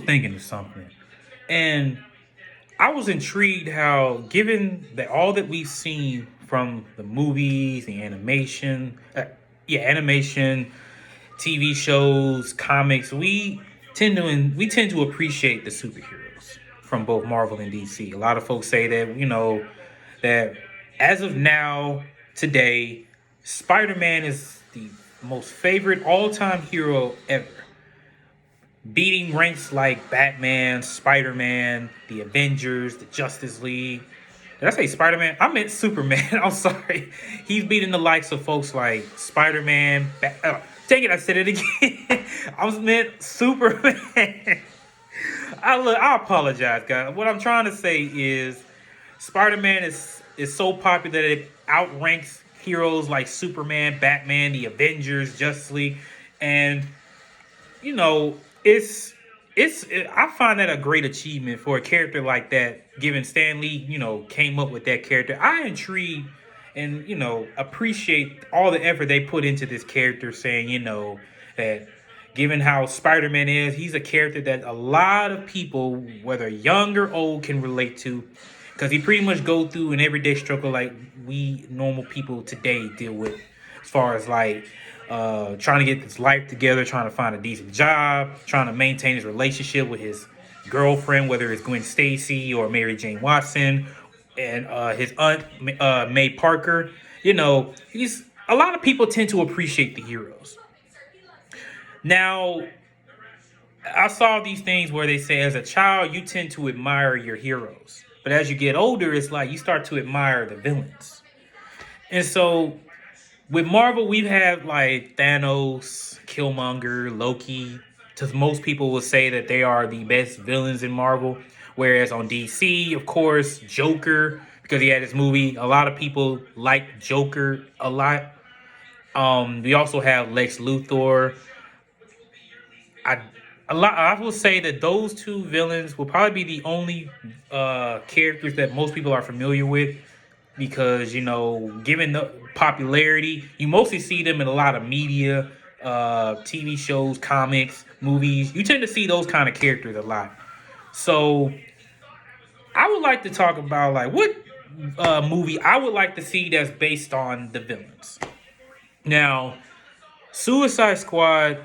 thinking of something, and I was intrigued how, given that all that we've seen from the movies, the animation, animation, TV shows, comics, we tend to appreciate the superheroes from both Marvel and DC. A lot of folks say that that as of now, today, Spider-Man is the most favorite all-time hero ever, beating ranks like Batman, Spider-Man, the Avengers, the Justice League. Did I say Spider-Man? I meant Superman. I'm sorry. He's beating the likes of folks like Spider-Man. Dang it, I said it again. I was meant Superman. I apologize, guys. What I'm trying to say is Spider-Man is so popular that it outranks heroes like Superman, Batman, the Avengers, Justice League, and you know, I find that a great achievement for a character like that. Given Stan Lee, came up with that character, I intrigue and appreciate all the effort they put into this character. Saying that given how Spider-Man is, he's a character that a lot of people, whether young or old, can relate to, because he pretty much go through an everyday struggle like we normal people today deal with, as far as like trying to get his life together, trying to find a decent job, trying to maintain his relationship with his girlfriend, whether it's Gwen Stacy or Mary Jane Watson, and his aunt May Parker. He's a lot of people tend to appreciate the heroes. Now, I saw these things where they say as a child you tend to admire your heroes, but as you get older, it's like you start to admire the villains. And so with Marvel, we've had like Thanos, Killmonger, Loki. To most people will say that they are the best villains in Marvel. Whereas on DC, of course, Joker, because he had his movie. A lot of people like Joker a lot. We also have Lex Luthor. I will say that those two villains will probably be the only characters that most people are familiar with, because given the popularity, you mostly see them in a lot of media, TV shows, comics, movies. You tend to see those kind of characters a lot. So I would like to talk about like what movie I would like to see that's based on the villains. Now, Suicide Squad,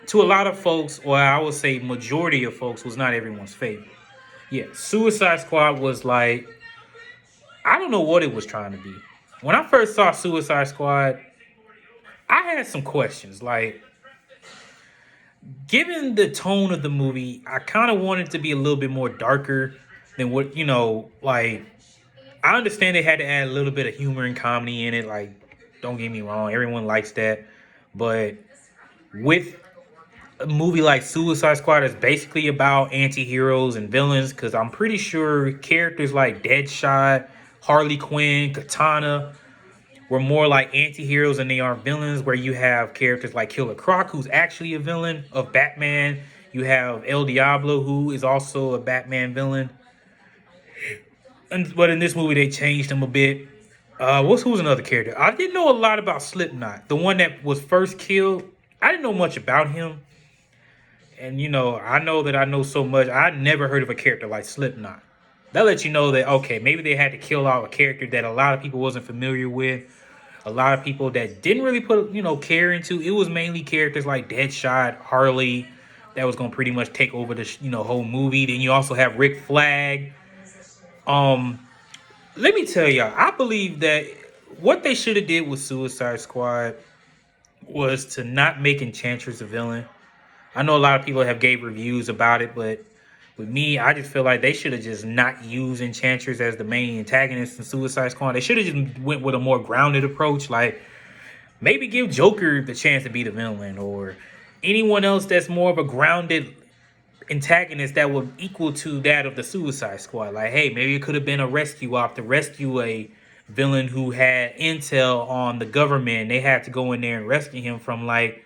to a lot of folks, or I would say majority of folks, was not everyone's favorite. Yeah, Suicide Squad was like, I don't know what it was trying to be. When I first saw Suicide Squad, I had some questions. Like, given the tone of the movie, I kind of wanted it to be a little bit more darker than what, like, I understand they had to add a little bit of humor and comedy in it. Like, don't get me wrong, everyone likes that. But with a movie like Suicide Squad is basically about anti-heroes and villains, because I'm pretty sure characters like Deadshot, Harley Quinn, Katana were more like anti-heroes than they are villains, where you have characters like Killer Croc, who's actually a villain of Batman. You have El Diablo, who is also a Batman villain. But in this movie, they changed him a bit. Who's another character? I didn't know a lot about Slipknot, the one that was first killed. I didn't know much about him. And I know that I know so much. I never heard of a character like Slipknot. That lets you know that, okay, maybe they had to kill out a character that a lot of people wasn't familiar with. A lot of people that didn't really put, care into. It was mainly characters like Deadshot, Harley, that was going to pretty much take over the, whole movie. Then you also have Rick Flag. Let me tell y'all, I believe that what they should have did with Suicide Squad was to not make Enchantress a villain. I know a lot of people have gave reviews about it, but with me, I just feel like they should have just not used Enchantress as the main antagonist in Suicide Squad. They should have just went with a more grounded approach. Like, maybe give Joker the chance to be the villain, or anyone else that's more of a grounded antagonist that would equal to that of the Suicide Squad. Like, hey, maybe it could have been a rescue op to rescue a villain who had intel on the government. They had to go in there and rescue him from like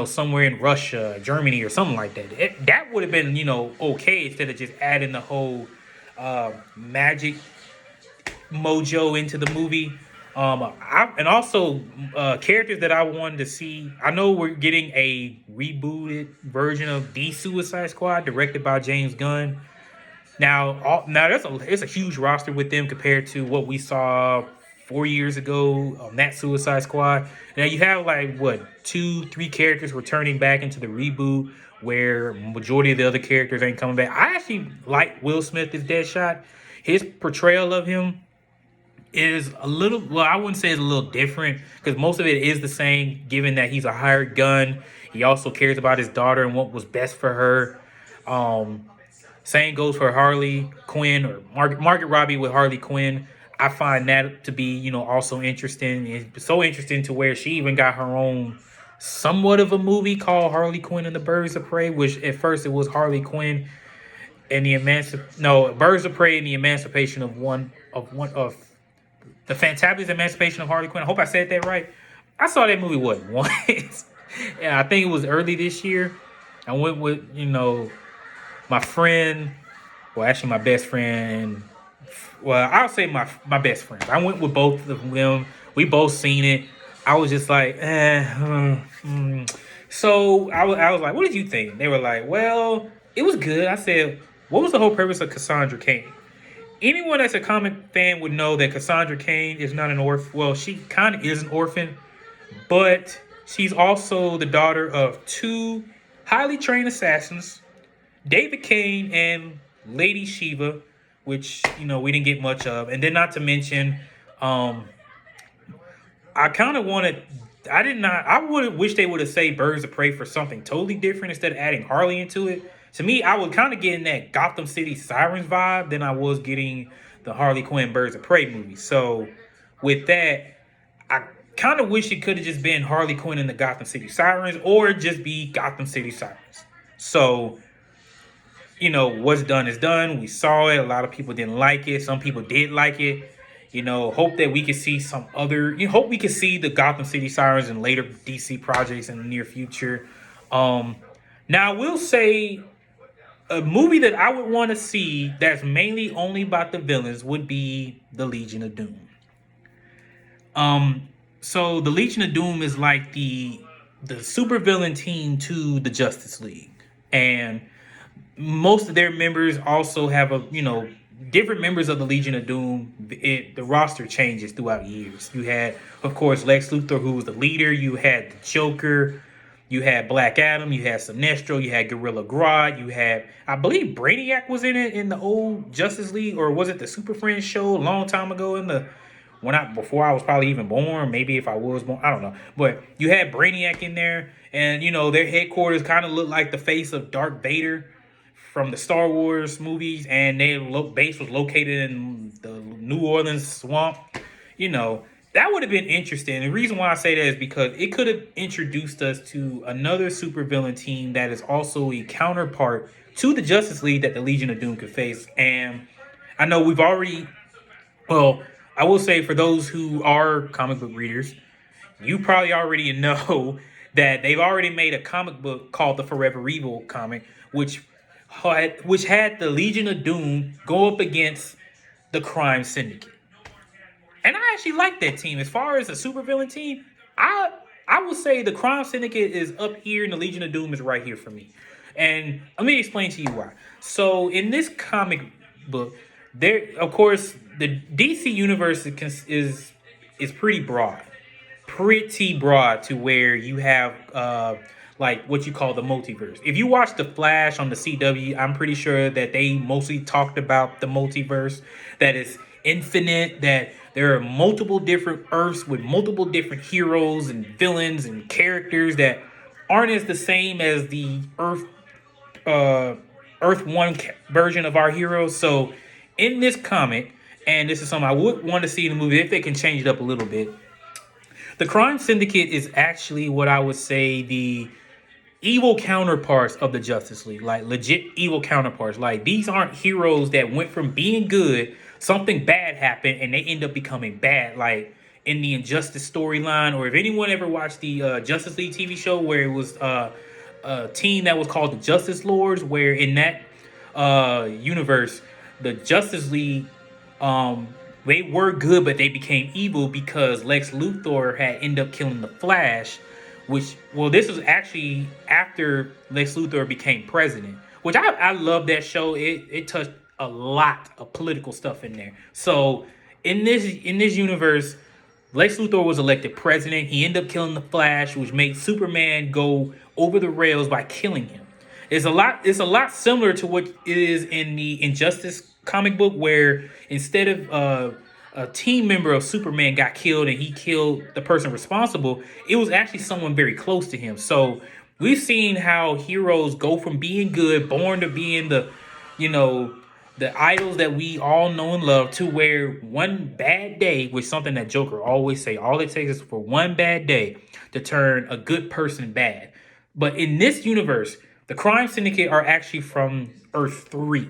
somewhere in Russia, Germany, or something like that. That would have been, okay, instead of just adding the whole magic mojo into the movie. And also characters that I wanted to see. I know we're getting a rebooted version of the Suicide Squad directed by James Gunn. Now it's a huge roster with them compared to what we saw 4 years ago on that Suicide Squad. Now you have like what 2, 3 characters returning back into the reboot, where majority of the other characters ain't coming back. I actually like Will Smith as Deadshot. His portrayal of him is a little, well, I wouldn't say it's a little different because most of it is the same, given that he's a hired gun. He also cares about his daughter and what was best for her. Um, Same goes for Harley Quinn or Margaret Robbie with Harley Quinn. I find that to be, also interesting. It's so interesting to where she even got her own somewhat of a movie called Harley Quinn and the Birds of Prey, which at first it was Harley Quinn and Birds of Prey and the Emancipation of the Fantabulous Emancipation of Harley Quinn. I hope I said that right. I saw that movie once. Yeah, I think it was early this year. I went with my friend, well, actually my best friend. Well, I'll say my best friend. I went with both of them. We both seen it. I was just like, So I was like, what did you think? They were like, well, it was good. I said, what was the whole purpose of Cassandra Cain? Anyone that's a comic fan would know that Cassandra Cain is not an orphan. Well, she kind of is an orphan, but she's also the daughter of 2 highly trained assassins, David Kane and Lady Shiva, which we didn't get much of, and then not to mention, I kind of wanted. I did not. I would wish they would have saved Birds of Prey for something totally different instead of adding Harley into it. To me, I was kind of getting that Gotham City Sirens vibe than I was getting the Harley Quinn Birds of Prey movie. So with that, I kind of wish it could have just been Harley Quinn and the Gotham City Sirens, or just be Gotham City Sirens. So what's done is done. We saw it. A lot of people didn't like it. Some people did like it. Hope that we could see some other. Hope we could see the Gotham City Sirens in later DC projects in the near future. Now I will say a movie that I would want to see that's mainly only about the villains would be the Legion of Doom. So the Legion of Doom is like the supervillain team to the Justice League, and most of their members also have different members of the Legion of Doom. The roster changes throughout years. You had, of course, Lex Luthor, who was the leader. You had the Joker. You had Black Adam. You had Sinestro. You had Gorilla Grodd. You had, I believe, Brainiac was in it in the old Justice League, or was it the Super Friends show a long time ago before I was probably even born? Maybe if I was born, I don't know. But you had Brainiac in there, and their headquarters kind of looked like the face of Darth Vader from the Star Wars movies, and their base was located in the New Orleans swamp. That would have been interesting. The reason why I say that is because it could have introduced us to another supervillain team that is also a counterpart to the Justice League that the Legion of Doom could face. And I know we've already, well, I will say for those who are comic book readers, you probably already know that they've already made a comic book called the Forever Evil comic, which had the Legion of Doom go up against the Crime Syndicate. And I actually like that team. As far as a supervillain team, I would say the Crime Syndicate is up here and the Legion of Doom is right here for me. And let me explain to you why. So in this comic book, there, of course, the DC universe is pretty broad. Pretty broad to where you have like what you call the multiverse. If you watch The Flash on the CW, I'm pretty sure that they mostly talked about the multiverse, that is infinite, that there are multiple different Earths with multiple different heroes and villains and characters that aren't as the same as the Earth 1 version of our heroes. So in this comic, and this is something I would want to see in the movie if they can change it up a little bit, the Crime Syndicate is actually what I would say the evil counterparts of the Justice League, like legit evil counterparts. Like, these aren't heroes that went from being good, something bad happened, and they end up becoming bad, like in the Injustice storyline. Or if anyone ever watched the Justice League TV show, where it was a team that was called the Justice Lords, where in that universe, the Justice League They were good, but they became evil because Lex Luthor had ended up killing the Flash, which, well, this was actually after Lex Luthor became president, which I love that show. It touched a lot of political stuff in there. So in this universe, Lex Luthor was elected president. He ended up killing the Flash, which made Superman go over the rails by killing him. It's a lot similar to what it is in the Injustice comic book, where instead of a team member of Superman got killed and he killed the person responsible, it was actually someone very close to him. So we've seen how heroes go from being good, born to being you know, the idols that we all know and love, to where one bad day, which is something that Joker always say, all it takes is for one bad day to turn a good person bad. But in this universe, the crime syndicate are actually from Earth 3.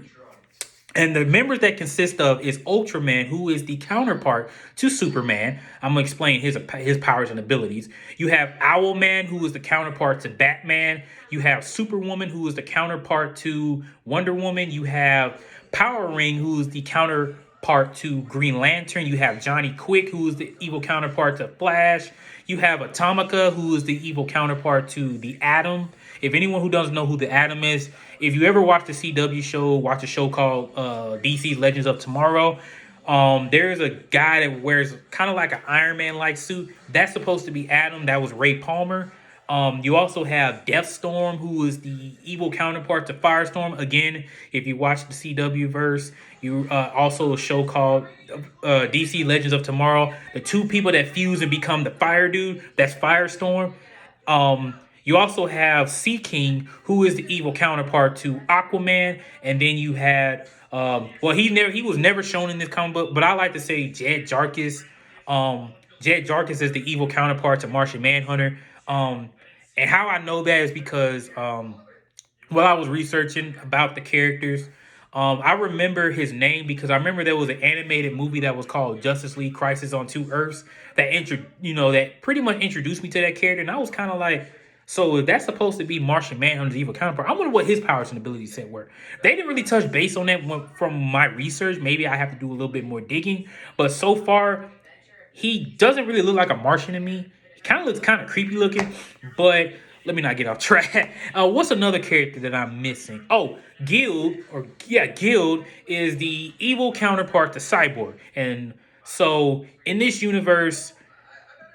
And the members that consist of is Ultraman, who is the counterpart to Superman. I'm going to explain his powers and abilities. You have Owlman, who is the counterpart to Batman. You have Superwoman, who is the counterpart to Wonder Woman. You have Power Ring, who is the counterpart to Green Lantern. You have Johnny Quick, who is the evil counterpart to Flash. You have Atomica, who is the evil counterpart to the Atom. If anyone who doesn't know who the Atom is, if you ever watch the CW show, watch a show called DC's Legends of Tomorrow, there's a guy that wears kind of like an Iron Man-like suit. That's supposed to be Atom. That was Ray Palmer. You also have Deathstorm, who is the evil counterpart to Firestorm. Again, if you watch the CW verse, you also a show called DC Legends of Tomorrow. The two people that fuse and become the Fire Dude, that's Firestorm. You also have Sea King, who is the evil counterpart to Aquaman, and then you had he was never shown in this comic book, but I like to say Jed Jarkis. Jed Jarkis is the evil counterpart to Martian Manhunter. And how I know that is because while I was researching about the characters, I remember his name because I remember there was an animated movie that was called Justice League Crisis on Two Earths that pretty much introduced me to that character, and I was kind of like, so if that's supposed to be Martian Manhunter's evil counterpart, I wonder what his powers and abilities set were. They didn't really touch base on that from my research. Maybe I have to do a little bit more digging, but so far he doesn't really look like a Martian to me. He kind of looks kind of creepy looking, but let me not get off track. What's another character that I'm missing? Oh, Guild is the evil counterpart to Cyborg. And so in this universe,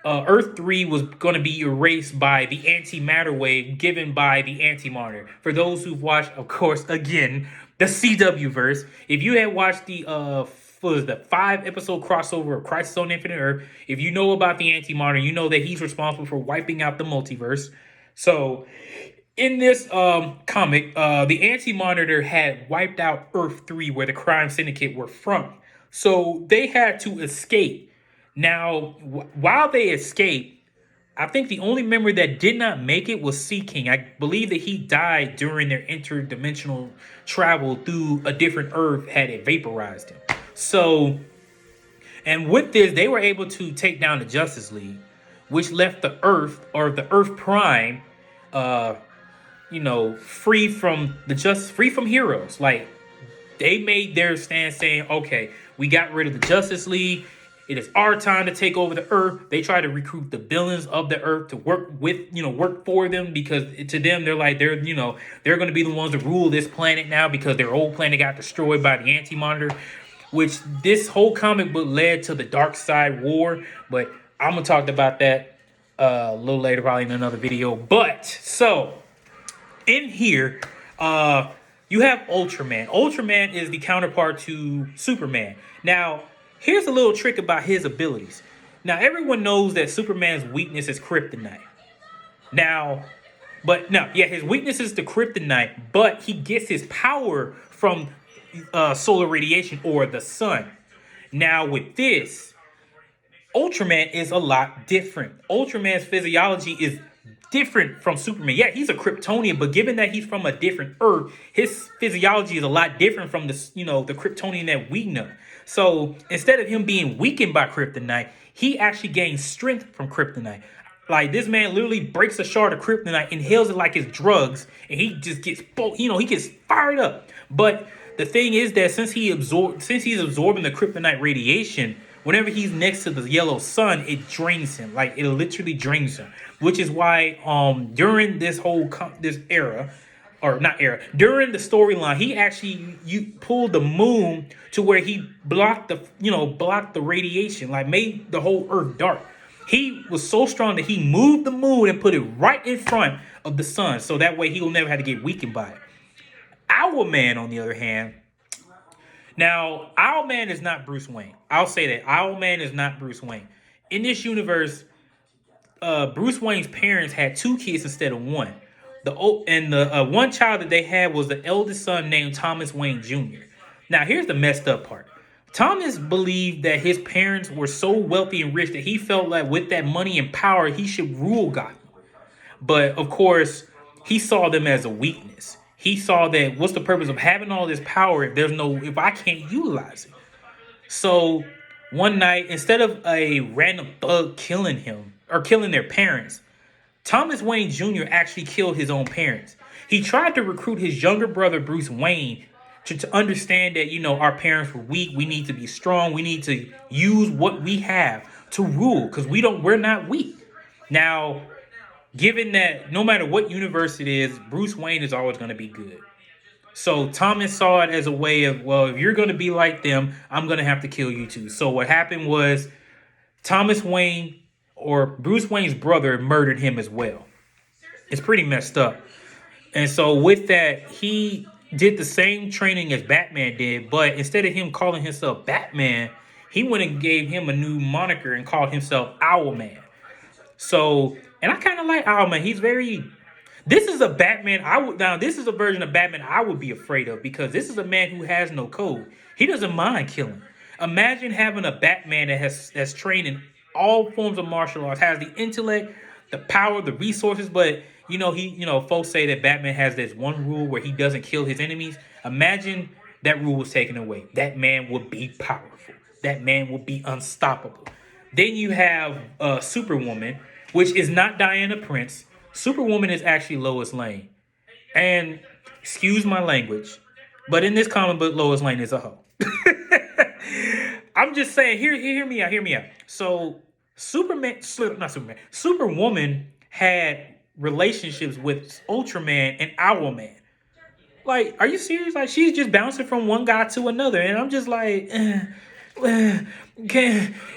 Earth 3 was going to be erased by the antimatter wave given by the Anti-Monitor. For those who've watched, of course, again, the CW verse, if you had watched the 5-episode crossover of Crisis on Infinite Earth, if you know about the Anti-Monitor, you know that he's responsible for wiping out the multiverse. So in this comic, the Anti-Monitor had wiped out Earth 3, where the crime syndicate were from. So they had to escape. Now, while they escaped, I think the only member that did not make it was Sea King. I believe that he died during their interdimensional travel through a different Earth, had it vaporized him. So, and with this, they were able to take down the Justice League, which left the Earth, or the Earth Prime, free from heroes. Like, they made their stand saying, okay, we got rid of the Justice League. It is our time to take over the Earth. They try to recruit the villains of the Earth to work for them, because to them, they're going to be the ones to rule this planet now, because their old planet got destroyed by the Anti-Monitor, which this whole comic book led to the Dark Side War. But I'm going to talk about that a little later, probably in another video. But so in here, you have Ultraman. Ultraman is the counterpart to Superman. Now, here's a little trick about his abilities. Now, everyone knows that Superman's weakness is kryptonite. His weakness is the kryptonite, but he gets his power from solar radiation, or the sun. Now, with this, Ultraman is a lot different. Ultraman's physiology is different from Superman. Yeah, he's a Kryptonian, but given that he's from a different Earth, his physiology is a lot different from the Kryptonian that we know. So instead of him being weakened by kryptonite, he actually gains strength from kryptonite. Like, this man literally breaks a shard of kryptonite, inhales it like it's drugs, and he just gets, he gets fired up. But the thing is that since he's absorbing the kryptonite radiation, whenever he's next to the yellow sun, it drains him. Like it literally drains him. Which is why during this this era, or not era, during the storyline, he actually you pulled the moon to where he blocked the radiation, like made the whole earth dark. He was so strong that he moved the moon and put it right in front of the sun, so that way he'll never have to get weakened by it. Owlman, on the other hand, now Owlman is not Bruce Wayne. I'll say that Owlman is not Bruce Wayne. In this universe, Bruce Wayne's parents had 2 kids instead of 1. The one child that they had was the eldest son named Thomas Wayne Jr. Now, here's the messed up part. Thomas believed that his parents were so wealthy and rich that he felt like with that money and power, he should rule Gotham. But, of course, he saw them as a weakness. He saw that what's the purpose of having all this power if I can't utilize it? So, one night, instead of a random thug killing him or killing their parents, Thomas Wayne Jr. actually killed his own parents. He tried to recruit his younger brother, Bruce Wayne, to understand that, our parents were weak. We need to be strong. We need to use what we have to rule because we're not weak. Now, given that no matter what universe it is, Bruce Wayne is always going to be good. So Thomas saw it as a way of, well, if you're going to be like them, I'm going to have to kill you too. So what happened was Thomas Wayne, or Bruce Wayne's brother, murdered him as well. It's pretty messed up. And so with that, he did the same training as Batman did, but instead of him calling himself Batman, he went and gave him a new moniker and called himself Owlman. So, and I kind of like Owlman. This is a Batman this is a version of Batman I would be afraid of, because this is a man who has no code. He doesn't mind killing. Imagine having a Batman that's trained in all forms of martial arts, has the intellect, the power, the resources, but folks say that Batman has this one rule where he doesn't kill his enemies. Imagine that rule was taken away. That man would be powerful. That man would be unstoppable. Then you have Superwoman, which is not Diana Prince. Superwoman is actually Lois Lane. And excuse my language, but in this comic book, Lois Lane is a hoe. I'm just saying, hear me out. So Superwoman had relationships with Ultraman and Owlman. Like, are you serious? Like, she's just bouncing from one guy to another, and I'm just like,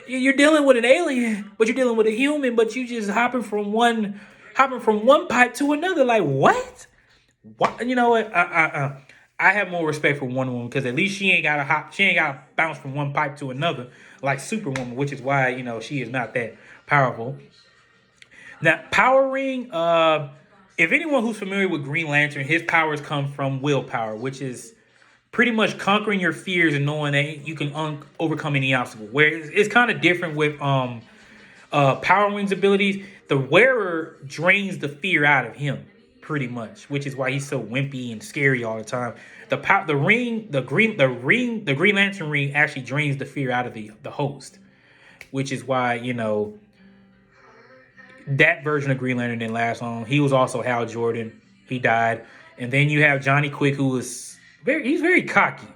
you're dealing with an alien, but you're dealing with a human, but you just hopping from one pipe to another. Like, what? What? You know what? I have more respect for Wonder Woman, because at least she ain't gotta bounce from one pipe to another like Superwoman, which is why she is not that powerful. Now, Power Ring, if anyone who's familiar with Green Lantern, his powers come from willpower, which is pretty much conquering your fears and knowing that you can overcome any obstacle. Where it's kind of different with Power Ring's abilities. The wearer drains the fear out of him, pretty much, which is why he's so wimpy and scary all the time. The Green Lantern ring actually drains the fear out of the host, which is why that version of Green Lantern didn't last long. He was also Hal Jordan. He died. And then you have Johnny Quick, who is he's very cocky.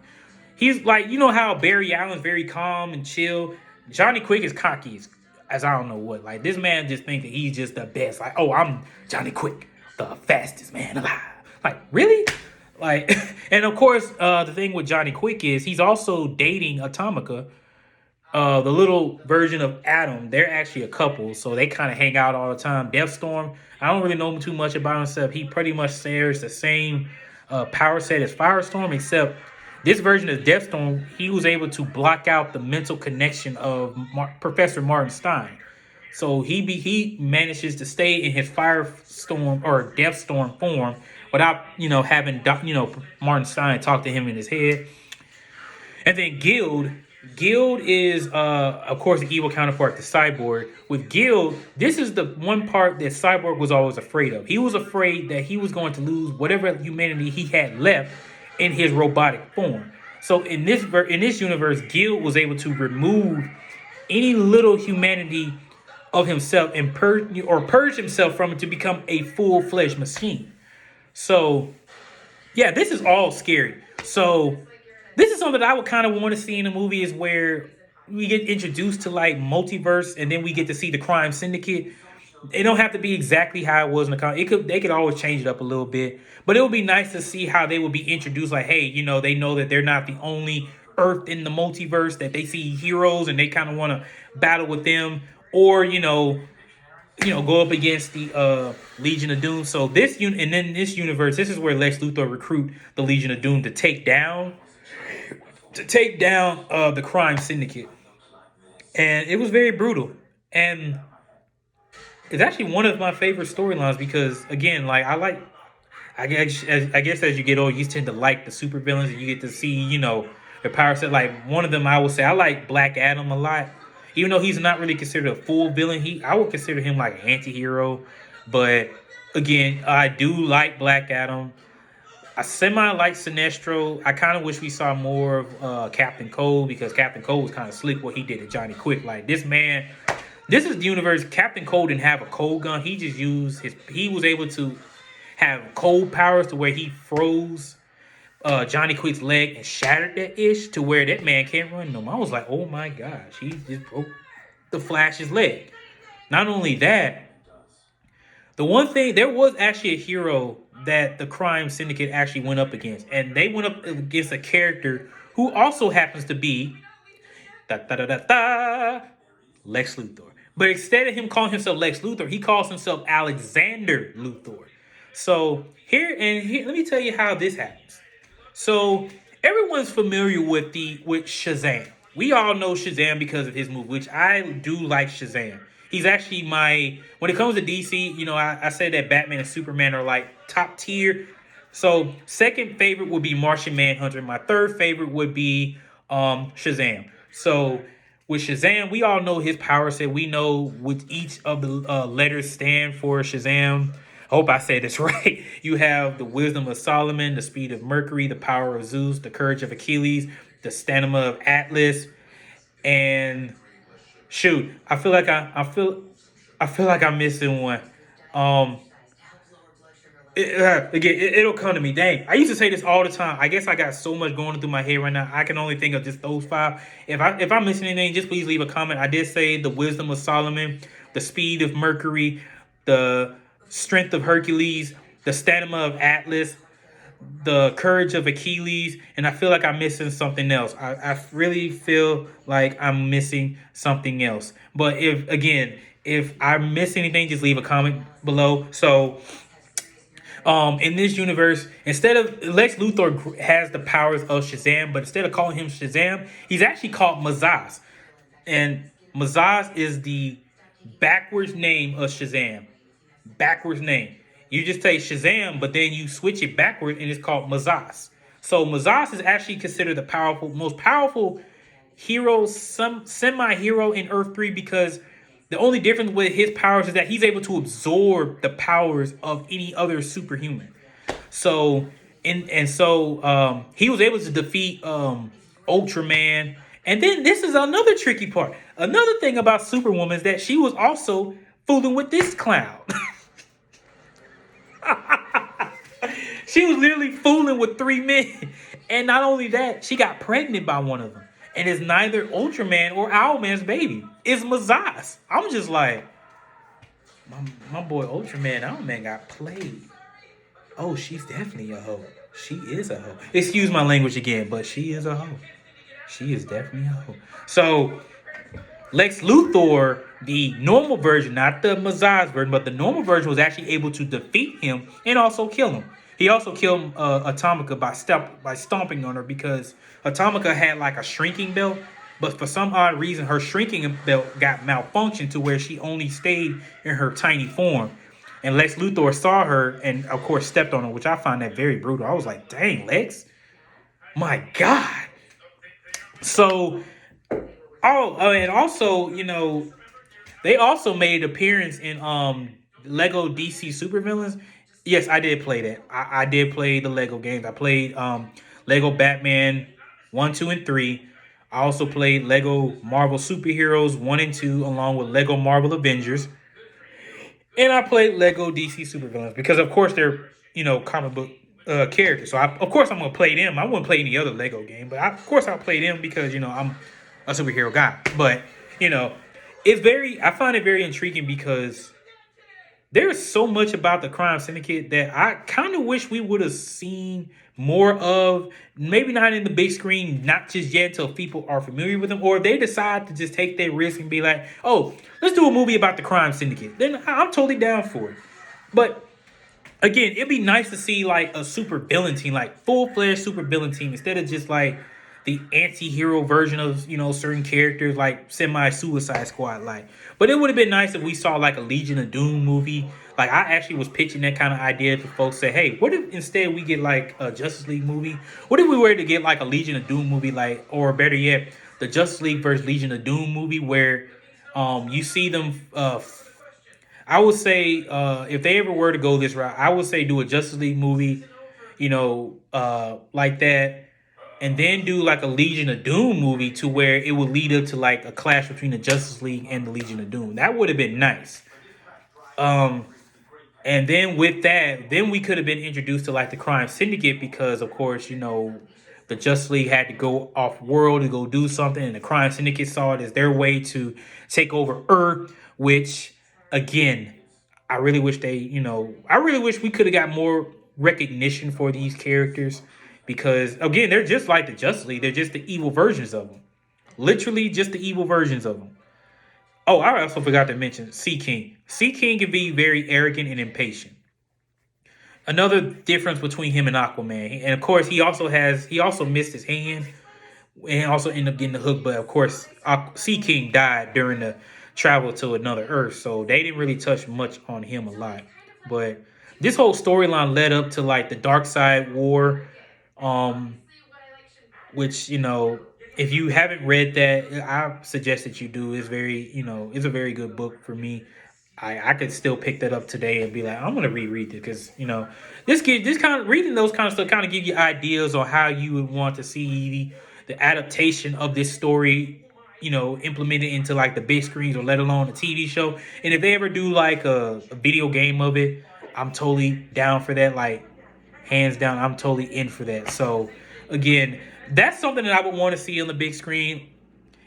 He's like, how Barry Allen's very calm and chill. Johnny Quick is cocky as I don't know what. Like, this man just thinks that he's just the best. Like, oh, I'm Johnny Quick, the fastest man alive. Like, really? Like, and of course, the thing with Johnny Quick is he's also dating Atomica, the little version of Atom. They're actually a couple, so they kind of hang out all the time. Deathstorm, I don't really know too much about himself. He pretty much shares the same power set as Firestorm, except this version of Deathstorm, he was able to block out the mental connection of Professor Martin Stein. So he manages to stay in his Firestorm or Deathstorm form without having Martin Stein talk to him in his head. And then Guild is of course the evil counterpart to Cyborg. With Guild, this is the one part that Cyborg was always afraid of. He was afraid that he was going to lose whatever humanity he had left in his robotic form. So in this universe, Guild was able to remove any little humanity of himself and purge himself from it to become a full-fledged machine. So yeah, this is all scary. So This is something that I would kind of want to see in a movie is where we get introduced to like multiverse and then we get to see the crime syndicate. It don't have to be exactly how it was in the comic. It could they could always change it up a little bit, but it would be nice to see how they would be introduced. Like, hey, they know that they're not the only Earth in the multiverse. That they see heroes and they kind of want to battle with them, or go up against the Legion of Doom. So and then this universe, this is where Lex Luthor recruit the Legion of Doom to take down the crime syndicate, and it was very brutal. And it's actually one of my favorite storylines because, again, like I guess as you get older, you tend to like the supervillains, and you get to see their power set. Like one of them, I would say I like Black Adam a lot, even though he's not really considered a full villain. I would consider him like an anti-hero, but again, I do like Black Adam. I semi like Sinestro. I kind of wish we saw more of Captain Cold, because Captain Cold was kind of slick what he did to Johnny Quick. Like this man, this is the universe. Captain Cold didn't have a cold gun. He just used he was able to have cold powers to where he froze Johnny Quick's leg and shattered that ish to where that man can't run no more. I was like, oh my gosh, he just broke the Flash's leg. Not only that, the one thing, there was actually a hero that the crime syndicate actually went up against, and they went up against a character who also happens to be da, da, da, da, da, Lex Luthor. But instead of him calling himself Lex Luthor, he calls himself Alexander Luthor. So here, let me tell you how this happens. So everyone's familiar with Shazam. We all know Shazam because of his movie, which I do like Shazam. He's actually when it comes to DC, I said that Batman and Superman are like top tier. So second favorite would be Martian Manhunter. My third favorite would be Shazam. So with Shazam, we all know his power set. We know what each of the letters stand for Shazam. I hope I said this right. You have the wisdom of Solomon, the speed of Mercury, the power of Zeus, the courage of Achilles, the stamina of Atlas, and shoot, I feel like I'm missing one. It'll come to me. Dang, I used to say this all the time. I guess I got so much going through my head right now. I can only think of just those five. If I'm missing anything, just please leave a comment. I did say the wisdom of Solomon, the speed of Mercury, the strength of Hercules, the stamina of Atlas, the courage of Achilles, and I feel like I'm missing something else. I really feel like I'm missing something else. But if I miss anything, just leave a comment below. So in this universe, instead of Lex Luthor has the powers of Shazam, but instead of calling him Shazam, he's actually called Mazaz. And Mazaz is the backwards name of Shazam. Backwards name. You just say Shazam, but then you switch it backwards and it's called Mazaz. So Mazaz is actually considered the most powerful hero, semi-hero in Earth 3, because the only difference with his powers is that he's able to absorb the powers of any other superhuman. So he was able to defeat Ultraman. And then this is another tricky part. Another thing about Superwoman is that she was also fooling with this clown. She was literally fooling with three men. And not only that, she got pregnant by one of them. And it's neither Ultraman or Owlman's baby. It's Mazaz. I'm just like, my boy Ultraman, Owlman got played. Oh, she's definitely a hoe. She is a hoe. Excuse my language again, but she is a hoe. She is definitely a hoe. So Lex Luthor, the normal version, not the Mazaz version, but the normal version, was actually able to defeat him and also kill him. He also killed Atomica by stomping on her, because Atomica had like a shrinking belt, but for some odd reason, her shrinking belt got malfunctioned to where she only stayed in her tiny form. And Lex Luthor saw her and, of course, stepped on her, which I find that very brutal. I was like, dang, Lex. My God. So, and also, they also made an appearance in Lego DC Supervillains. Yes, I did play that. I did play the Lego games. I played Lego Batman 1, 2, and 3. I also played Lego Marvel Superheroes 1 and 2, along with Lego Marvel Avengers. And I played Lego DC Supervillains because, of course, they're, comic book characters. So of course I'm gonna play them. I wouldn't play any other Lego game, but of course I'll play them because I'm a superhero guy. But you know, I find it very intriguing because there's so much about the crime syndicate that I kind of wish we would have seen more of. Maybe not in the big screen, not just yet until people are familiar with them, or if they decide to just take their risk and be like, "Oh, let's do a movie about the crime syndicate." Then I'm totally down for it. But again, it'd be nice to see like a super villain team, like full fledged super villain team, instead of just like the anti-hero version of certain characters like semi Suicide Squad like. But it would have been nice if we saw like a Legion of Doom movie. Like I actually was pitching that kind of idea to folks. Say, hey, what if instead we get like a Justice League movie? What if we were to get like a Legion of Doom movie, like, or better yet, the Justice League versus Legion of Doom movie, where you see them I would say if they ever were to go this route, I would say do a Justice League movie, like that, and then do like a Legion of Doom movie to where it would lead up to like a clash between the Justice League and the Legion of Doom. That would have been nice. And then with that, then we could have been introduced to like the crime syndicate because, of course, the Justice League had to go off world to go do something, and the crime syndicate saw it as their way to take over Earth. Which, again, I really wish we could have got more recognition for these characters because, again, they're just like the Justice League. They're just the evil versions of them, literally just the evil versions of them. Oh, I also forgot to mention Sea King. Sea King can be very arrogant and impatient. Another difference between him and Aquaman, and of course he also missed his hand and also ended up getting the hook. But of course, Sea King died during the travel to another Earth, so they didn't really touch much on him a lot. But this whole storyline led up to like the Dark Side War, um, which if you haven't read that, I suggest that you do. It's it's a very good book for me. I could still pick that up today and be like, I'm gonna reread it because this kind of reading those kind of stuff kind of give you ideas on how you would want to see the adaptation of this story, implemented into like the big screens or let alone a TV show. And if they ever do like a video game of it, I'm totally down for that. Like hands down, I'm totally in for that. So again, that's something that I would want to see on the big screen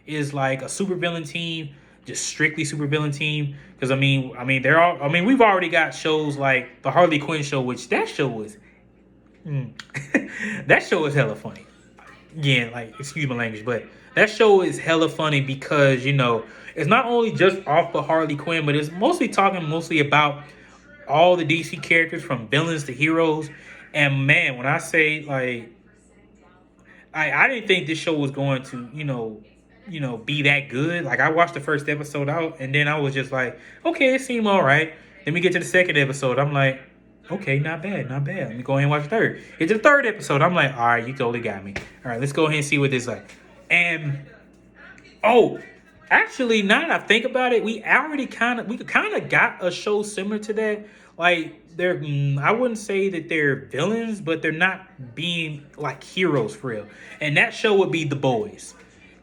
is like a supervillain team, just strictly supervillain team. Because we've already got shows like the Harley Quinn show, which that show was, that show is hella funny. Again, like excuse my language, but that show is hella funny because it's not only just off of Harley Quinn, but it's mostly about all the DC characters from villains to heroes. And man, when I say like I didn't think this show was going to, be that good. Like I watched the first episode out and then I was just like, okay, it seemed all right. Then we get to the second episode. I'm like, okay, not bad, not bad. Let me go ahead and watch the third. Get to the third episode. I'm like, all right, you totally got me. All right, let's go ahead and see what this is like. And actually, now that I think about it, we kind of got a show similar to that. Like I wouldn't say that they're villains, but they're not being like heroes for real. And that show would be The Boys.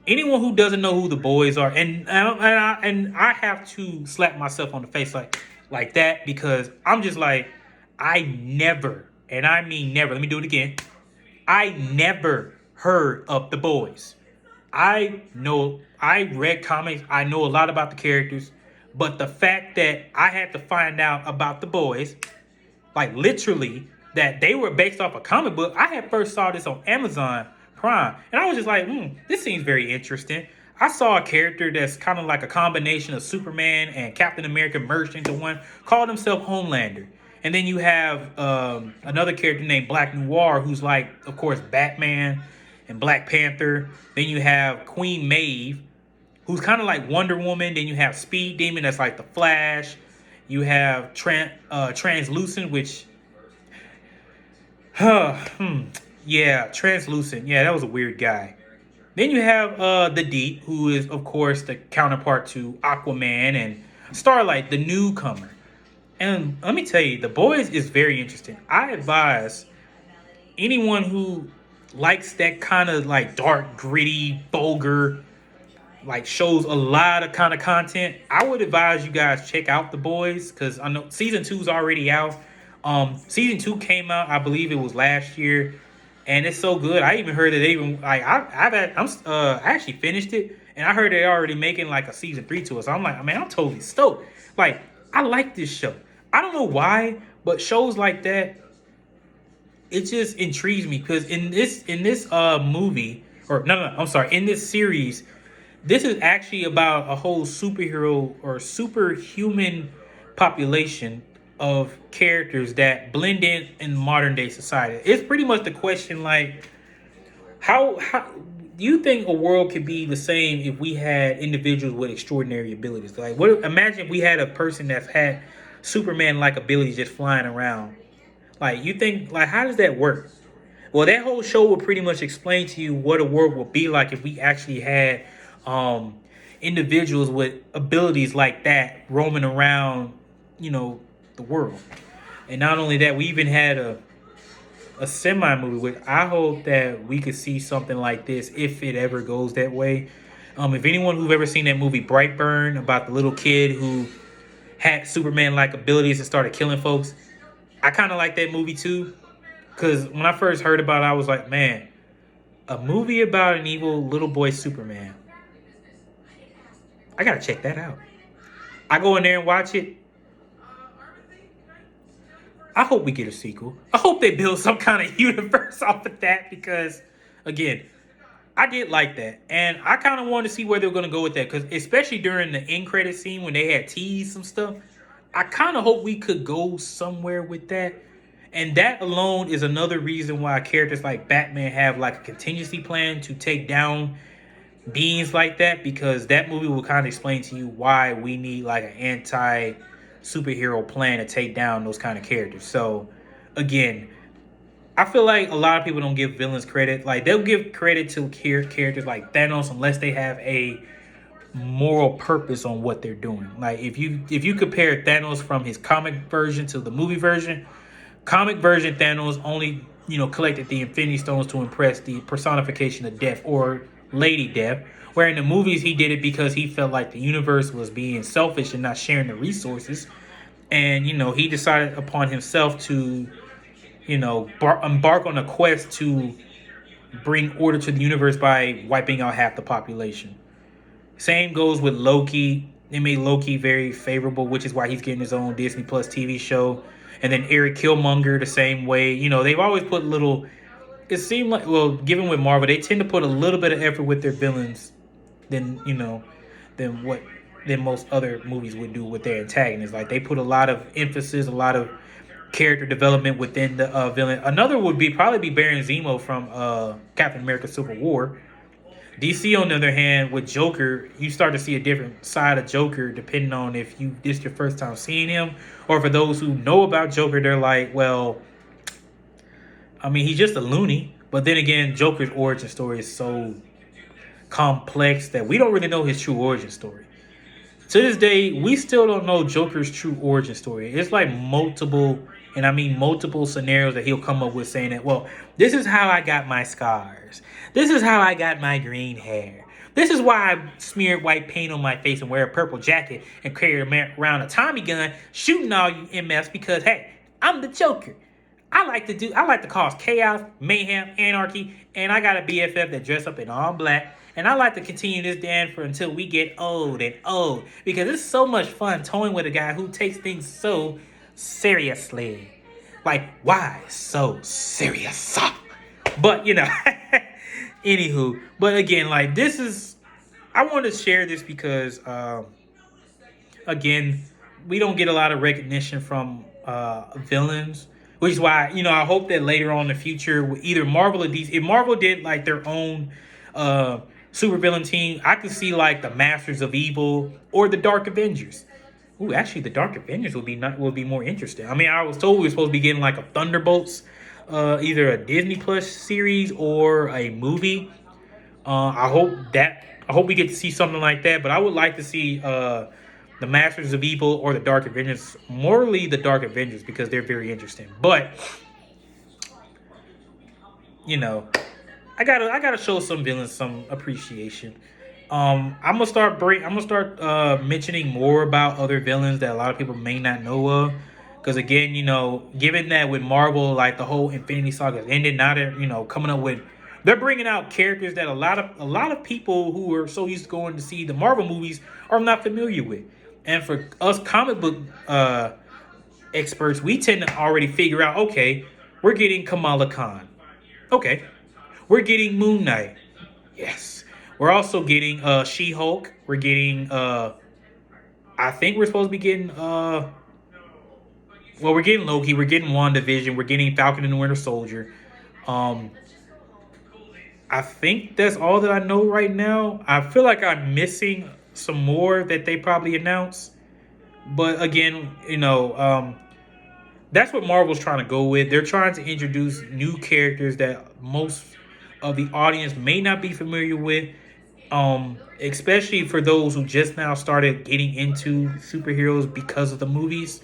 Anyone who doesn't know who The Boys are, and I have to slap myself on the face like that because I'm just like, I never, and I mean never. Let me do it again. I never heard of The Boys. I read comics. I know a lot about the characters, but the fact that I had to find out about The Boys, like literally that they were based off a comic book. I had first saw this on Amazon Prime, and I was just like, this seems very interesting. I saw a character that's kind of like a combination of Superman and Captain America merged into one, called himself Homelander. And then you have another character named Black Noir, who's like, of course, Batman and Black Panther. Then you have Queen Maeve, who's kind of like Wonder Woman. Then you have Speed Demon, that's like the Flash. You have Translucent, which, yeah, Translucent. Yeah, that was a weird guy. Then you have the Deep, who is, of course, the counterpart to Aquaman, and Starlight, the newcomer. And let me tell you, The Boys is very interesting. I advise anyone who likes that kind of like dark, gritty, vulgar, like shows a lot of kind of content. I would advise you guys check out The Boys because I know season 2 is already out. Season 2 came out, I believe it was last year, and it's so good. I even heard that they even like I actually finished it, and I heard they're already making like a season 3 to it. So I'm like, man, I'm totally stoked. Like, I like this show. I don't know why, but shows like that, it just intrigues me because in this movie, or no, I'm sorry, in this series, this is actually about a whole superhero or superhuman population of characters that blend in modern day society. It's pretty much the question like how do you think a world could be the same if we had individuals with extraordinary abilities? Like, what? Imagine if we had a person that's had Superman like abilities just flying around. Like, you think, like, how does that work? Well, that whole show will pretty much explain to you what a world would be like if we actually had um, individuals with abilities like that roaming around, you know, the world. And not only that, we even had a semi movie. Which I hope that we could see something like this if it ever goes that way. If anyone who've ever seen that movie Brightburn about the little kid who had Superman like abilities and started killing folks, I kind of like that movie too. Because when I first heard about it, I was like, man, a movie about an evil little boy Superman. I gotta check that out. I go in there and watch it. I hope we get a sequel. I hope they build some kind of universe off of that because, again, I did like that. And I kind of wanted to see where they were going to go with that because, especially during the end credit scene when they had teased some stuff, I kind of hope we could go somewhere with that. And that alone is another reason why characters like Batman have like a contingency plan to take down beings like that, because that movie will kind of explain to you why we need like an anti superhero plan to take down those kind of characters. So again, I feel like a lot of people don't give villains credit. Like, they'll give credit to characters like Thanos unless they have a moral purpose on what they're doing. Like, if you compare Thanos from his comic version to the movie version, comic version Thanos only, collected the Infinity Stones to impress the personification of Death, or Lady Death. Where in the movies he did it because he felt like the universe was being selfish and not sharing the resources. And, he decided upon himself to, embark on a quest to bring order to the universe by wiping out half the population. Same goes with Loki. They made Loki very favorable, which is why he's getting his own Disney Plus TV show. And then Eric Killmonger the same way. They've always put little. It seemed like, well, given with Marvel, they tend to put a little bit of effort with their villains than than most other movies would do with their antagonists. Like, they put a lot of emphasis, a lot of character development within the villain. Another would probably be Baron Zemo from Captain America: Civil War. DC, on the other hand, with Joker, you start to see a different side of Joker depending on if this your first time seeing him, or for those who know about Joker, they're like, well, I mean, he's just a loony. But then again, Joker's origin story is so complex that we don't really know his true origin story. To this day, we still don't know Joker's true origin story. It's like multiple, and I mean multiple scenarios that he'll come up with saying that, well, this is how I got my scars. This is how I got my green hair. This is why I smeared white paint on my face and wear a purple jacket and carry around a Tommy gun shooting all you MFs because, hey, I'm the Joker. I like to cause chaos, mayhem, anarchy, and I got a BFF that dress up in all black. And I like to continue this dance until we get old and old. Because it's so much fun toying with a guy who takes things so seriously. Like, why so serious? But, anywho. But again, like, I want to share this because, again, we don't get a lot of recognition from villains. Which is why, I hope that later on in the future, either Marvel or DC, if Marvel did like their own supervillain team, I could see like the Masters of Evil or the Dark Avengers. Ooh, actually, the Dark Avengers would be more interesting. I mean, I was told we were supposed to be getting like a Thunderbolts, either a Disney Plus series or a movie. I hope we get to see something like that. But I would like to see the Masters of Evil or the Dark Avengers. Morally, the Dark Avengers, because they're very interesting. But I gotta show some villains some appreciation. I'm gonna start mentioning more about other villains that a lot of people may not know of, Because again, given that with Marvel, like the whole Infinity Saga ended, now they're coming up with, they're bringing out characters that a lot of people who are so used to going to see the Marvel movies are not familiar with. And for us comic book experts, we tend to already figure out, okay, we're getting Kamala Khan. Okay. We're getting Moon Knight. Yes. We're also getting She-Hulk. We're getting I think we're supposed to be getting we're getting Loki, we're getting WandaVision, we're getting Falcon and the Winter Soldier. I think that's all that I know right now. I feel like I'm missing some more that they probably announced. But again, that's what Marvel's trying to go with. They're trying to introduce new characters that most of the audience may not be familiar with. Especially for those who just now started getting into superheroes because of the movies.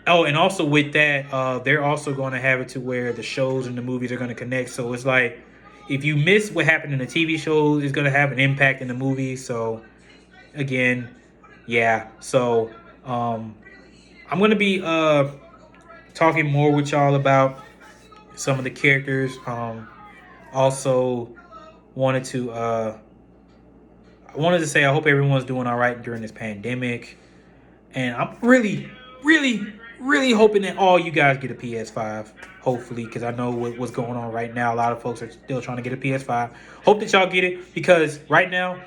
And also with that, they're also going to have it to where the shows and the movies are going to connect. So it's like, if you miss what happened in the TV shows, it's going to have an impact in the movies. So again, yeah. So I'm going to be talking more with y'all about some of the characters. Also wanted to say I hope everyone's doing all right during this pandemic. And I'm really, really, really hoping that all you guys get a PS5, hopefully, because I know what's going on right now. A lot of folks are still trying to get a PS5. Hope that y'all get it, because right now,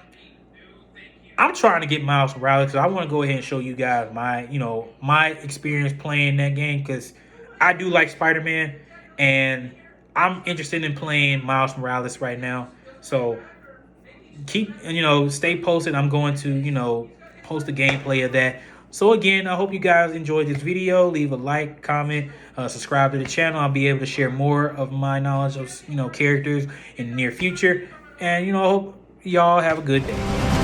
I'm trying to get Miles Morales, because I want to go ahead and show you guys my experience playing that game, because I do like Spider-Man, and I'm interested in playing Miles Morales right now. So stay posted. I'm going to, post the gameplay of that. So again, I hope you guys enjoyed this video. Leave a like, comment, subscribe to the channel. I'll be able to share more of my knowledge of, characters in the near future. And, I hope y'all have a good day.